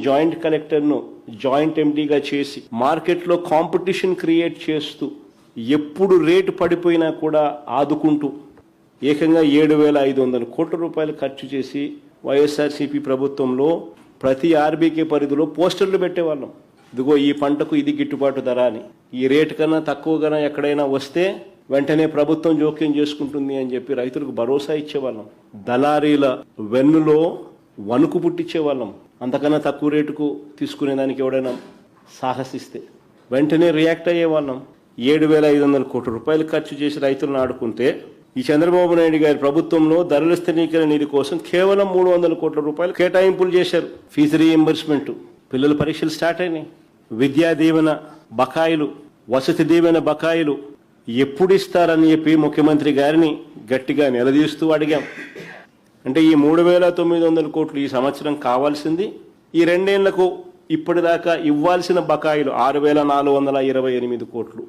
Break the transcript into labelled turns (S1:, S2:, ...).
S1: Joint కలెక్టర్ను joint ఎండీగా చేసి మార్కెట్లో competition create చేస్తూ ఎప్పుడు రేటు పడిపోయినా కూడా ఆదుకుంటూ ఏకంగా 7,500 కోట్ల రూపాయలు ఖర్చు చేసి వైఎస్ఆర్సీపీ ప్రభుత్వంలో ప్రతి ఆర్బీకే పరిధిలో పోస్టర్లు పెట్టేవాళ్ళం. ఇదిగో ఈ పంటకు ఇది గిట్టుబాటు ధర అని, ఈ రేటు కన్నా తక్కువగా ఎక్కడైనా వస్తే వెంటనే ప్రభుత్వం జోక్యం చేసుకుంటుంది అని చెప్పి రైతులకు భరోసా ఇచ్చేవాళ్ళం. దళారీల వెన్నులో వణుకు పుట్టించేవాళ్ళం. అంతకన్నా తక్కువ రేటుకు తీసుకునేదానికి ఎవడైనా సాహసిస్తే వెంటనే రియాక్ట్ అయ్యేవాళ్ళం. 7,500 కోట్ల రూపాయలు ఖర్చు చేసి రైతులను ఆడుకుంటే ఈ చంద్రబాబు నాయుడు గారి ప్రభుత్వంలో ధరల స్థిరీకరణ నిధి కోసం కేవలం 300 కోట్ల రూపాయలు కేటాయింపులు చేశారు. ఫీజు రీఎంబర్స్మెంట్, పిల్లల పరీక్షలు స్టార్ట్ అయినాయి, విద్యా దీవెన బకాయిలు, వసతి దీవెన బకాయిలు ఎప్పుడు ఇస్తారని చెప్పి ముఖ్యమంత్రి గారిని గట్టిగా నిలదీస్తూ అడిగాం. అంటే ఈ 3,900 కోట్లు ఈ సంవత్సరం కావాల్సింది, ఈ 2 ఏళ్లకు ఇప్పటిదాకా ఇవ్వాల్సిన బకాయిలు 6,428 కోట్లు.